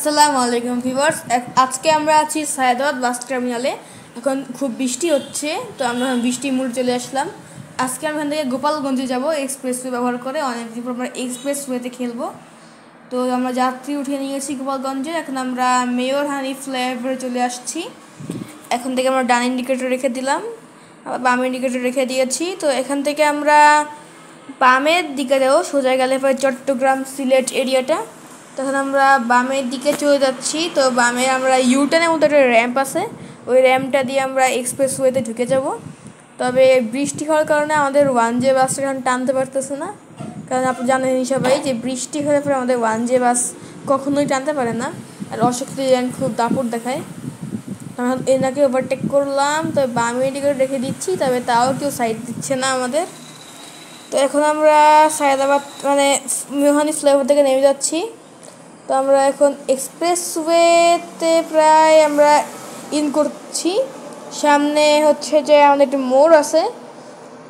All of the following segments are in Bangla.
আসসালামু আলাইকুম ভিউয়ার্স, আজকে আমরা আছি সায়দাবাদ বাস টার্মিনালে। এখন খুব বৃষ্টি হচ্ছে, তো আমরা বৃষ্টি মোড়ে চলে আসলাম। আজকে আমরা এখান থেকে গোপালগঞ্জে যাব এক্সপ্রেসওয়ে ব্যবহার করে। অনেকদিন পর আমরা এক্সপ্রেসওয়েতে খেলবো। তো আমরা যাত্রী উঠিয়ে নিয়েছি গোপালগঞ্জে। এখন আমরা মেয়র হানি ফ্লাইওভারে চলে আসছি। এখন থেকে আমরা ডান ইন্ডিকেটর রেখে দিলাম, আবার বাম ইন্ডিকেটর রেখে দিয়েছি। তো এখান থেকে আমরা বামের দিকে যাবো, সোজা গেলে পরে চট্টগ্রাম সিলেট এরিয়াটা। তখন আমরা বামের দিকে চলে যাচ্ছি। তো বামে আমরা ইউটার্নের মধ্যে একটা র্যাম্প আছে, ওই র্যাম্পটা দিয়ে আমরা এক্সপ্রেসওয়েতে ঢুকে যাব। তবে বৃষ্টি হওয়ার কারণে আমাদের ওয়ান জে বাসটা এখন টানতে পারতেছে না, কারণ আপনি জানেন সবাই যে বৃষ্টি হলে পরে আমাদের ওয়ান জে বাস কখনোই টানতে পারে না, আর অশক্তি খুব দাপট দেখায়। আমরা এনাকে ওভারটেক করলাম, তবে বামে দিকে রেখে দিচ্ছি, তবে তাও কেউ সাইড দিচ্ছে না আমাদের। তো এখন আমরা সায়দাবাদ মানে মেহানি ফ্লাইওভার থেকে নেমে যাচ্ছি। তো আমরা এখন এক্সপ্রেসওয়েতে প্রায় আমরা ইন করছি। সামনে হচ্ছে যে আমাদের একটা মোড় আছে,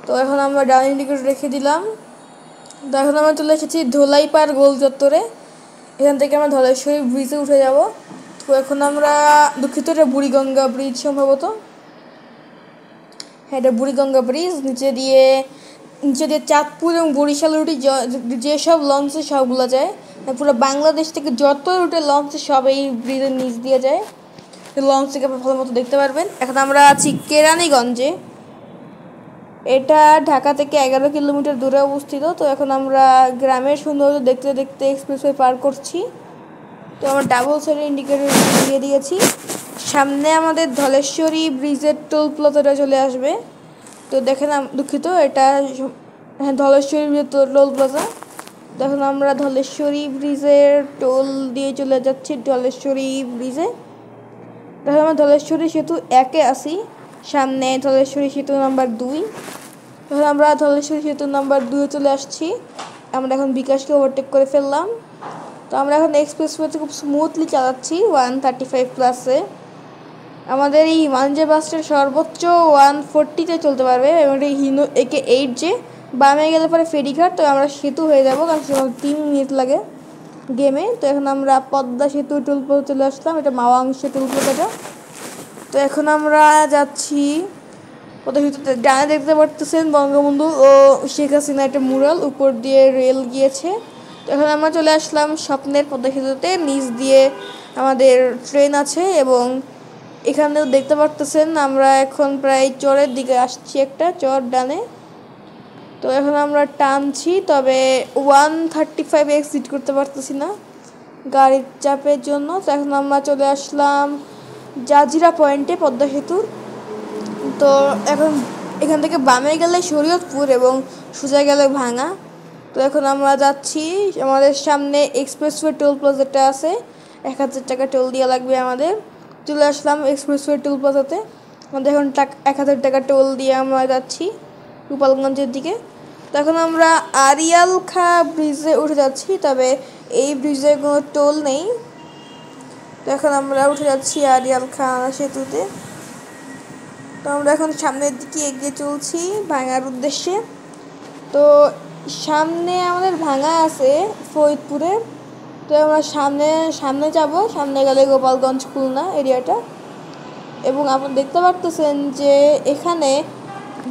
তো এখন আমরা ডান ইন্ডিকেটর রেখে দিলাম। তো এখন আমরা চলে এসেছি ধোলাইপাড় গোল চত্বরে। এখান থেকে আমরা ধলেশ্বরী ব্রিজে উঠে যাব। তো এখন আমরা দুঃখিত, এটা বুড়িগঙ্গা ব্রিজ সম্ভবত। হ্যাঁ, এটা বুড়িগঙ্গা ব্রিজ। নিচে দিয়ে চাঁদপুর এবং বরিশাল রুটে যেসব লঞ্চে সবগুলো যায়, পুরো বাংলাদেশ থেকে যত রুটে লঞ্চ সব এই ব্রিজের নিচ দিয়ে যায়। লঞ্চ থেকে আপনার ভালো মতো দেখতে পারবেন। এখন আমরা আছি কেরানীগঞ্জে। এটা ঢাকা থেকে 11 কিলোমিটার দূরে অবস্থিত। তো এখন আমরা গ্রামের সৌন্দর্য দেখতে দেখতে এক্সপ্রেসওয়ে পার করছি। তো আমরা ডাবল সাইডের ইন্ডিকেটর দিয়ে দিয়েছি। সামনে আমাদের ধলেশ্বরী ব্রিজের টোল প্লাজাটা চলে আসবে। তো দেখেন, দুঃখিত, এটা হ্যাঁ ধলেশ্বরী ব্রিজের টোল প্লাজা। তখন আমরা ধলেশ্বরী ব্রিজের টোল দিয়ে চলে যাচ্ছি ধলেশ্বরী ব্রিজে। তখন আমরা ধলেশ্বরী সেতু 1-এ আসি, সামনে ধলেশ্বরী সেতু নাম্বার 2। তখন আমরা ধলেশ্বরী সেতু নাম্বার 2-এ চলে আসছি। আমরা এখন বিকাশকে ওভারটেক করে ফেললাম। তো আমরা এখন এক্সপ্রেসওয়েতে খুব স্মুথলি চালাচ্ছি 135+-এ। আমাদের এই হিমাঞ্জে বাসটা সর্বোচ্চ 140-তে চলতে পারবে, এবং এটা হিনো একে 8J। বামে গেলে পরে ফেরিঘাট, তো আমরা সেতু হয়ে যাবো, কারণ সেটা 3 মিনিট লাগে গেমে। তো এখন আমরা পদ্মা সেতু টোল প্লাজা চলে আসলাম, এটা মাওয়াংশ টোল প্লাজাটা। তো এখন আমরা যাচ্ছি পদ্মা সেতুতে। ডানে দেখতে পারতেছেন বঙ্গবন্ধু ও শেখ হাসিনা একটা মুরাল, উপর দিয়ে রেল গিয়েছে। তো এখন আমরা চলে আসলাম স্বপ্নের পদ্মা সেতুতে। নিচ দিয়ে আমাদের ট্রেন আছে, এবং এখানেও দেখতে পারতেছেন আমরা এখন প্রায় চরের দিকে আসছি, একটা চর ডানে। তো এখন আমরা টানছি, তবে 135 এক্সিট করতে পারতেছি না গাড়ির চাপের জন্য। তো এখন আমরা চলে আসলাম জাজিরা পয়েন্টে পদ্মা সেতুর। তো এখন এখান থেকে বামে গেলে শরীয়তপুর এবং সোজা গেলে ভাঙা। তো এখন আমরা যাচ্ছি, আমাদের সামনে এক্সপ্রেসওয়ে টোল প্লাজাটা আছে, 1000 টাকা টোল দেওয়া লাগবে আমাদের। চলে আসলাম এক্সপ্রেসওয়ে টোল প্লাজাতে। আমাদের এখন 1000 টাকা টোল দিয়ে আমরা যাচ্ছি গোপালগঞ্জের দিকে। তো এখন আমরা আরিয়াল খা ব্রিজে উঠে যাচ্ছি, তবে এই ব্রিজে কোনো টোল নেই। তো এখন আমরা উঠে যাচ্ছি আরিয়াল খা সেতুতে। তো আমরা এখন সামনের দিকে এগিয়ে চলছি ভাঙার উদ্দেশ্যে। তো সামনে আমাদের ভাঙা আছে ফরিদপুরে। তো আমরা সামনে যাব, সামনে গেলে গোপালগঞ্জ খুলনা এরিয়াটা। এবং আপনারা দেখতে পারতেছেন যে এখানে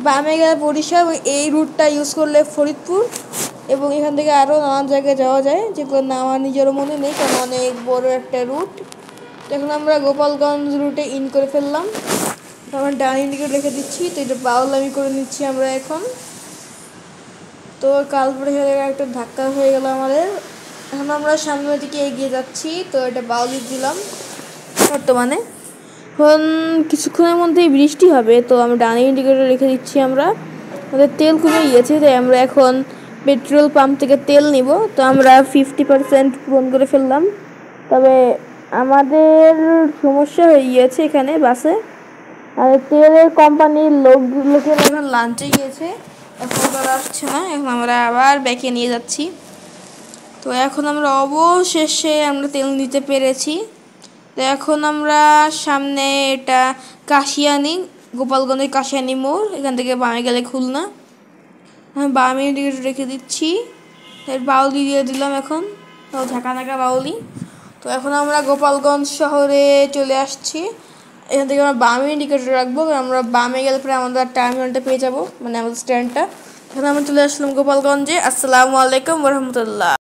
বামে গেলে বরিশাল, এই রুটটা ইউজ করলে ফরিদপুর, এবং এখান থেকে আরও নানান জায়গায় যাওয়া যায়, যেগুলো না আমার নিজেরও মনে নেই, কারণ অনেক বড় একটা রুট। তো এখন আমরা গোপালগঞ্জ রুটে ইন করে ফেললাম। আমরা ডান ইন্ডিকেটর রেখে দিচ্ছি। তো এটা বাউলামি করে নিচ্ছি আমরা এখন। তো কালপুরে একটা ধাক্কা হয়ে গেল আমাদের। এখন আমরা সামনের দিকে এগিয়ে যাচ্ছি। তো এটা বাউলি দিলাম বর্তমানে। এখন কিছুক্ষণের মধ্যেই বৃষ্টি হবে, তো আমরা ডান ইন্ডিকেটর রেখে দিচ্ছি। আমাদের তেল কমে গিয়েছে, তাই আমরা এখন পেট্রোল পাম্প থেকে তেল নিব। তো আমরা 50% পূরণ করে ফেললাম, তবে আমাদের সমস্যা হয়ে গিয়েছে এখানে বাসে। আর তেলের কোম্পানির লোকের এখন লাঞ্চে গিয়েছে, এখন তারা আসছে না। এখন আমরা আবার ব্যাকে নিয়ে যাচ্ছি। তো এখন আমরা অবশেষে আমরা তেল নিতে পেরেছি। তো এখন আমরা সামনে এটা কাশিয়ানি, গোপালগঞ্জের কাশিয়ানি মোড়, এখান থেকে বামে গেলে খুলনা। আমি বামে রেখে দিচ্ছি, বাউলি দিয়ে দিলাম এখন, ঝাঁকা নাকা বাউলি। তো এখন আমরা গোপালগঞ্জ শহরে চলে আসছি। এখান থেকে আমরা বামে ইন্ডিকেটর রাখবো, আমরা বামে গেলে পরে আমাদের টার্মিনালটা পেয়ে যাবো, মানে আমাদের স্ট্যান্ডটা। এখন আমরা চলে আসলাম গোপালগঞ্জে। আসসালামু আলাইকুম ওয়া রাহমাতুল্লাহ।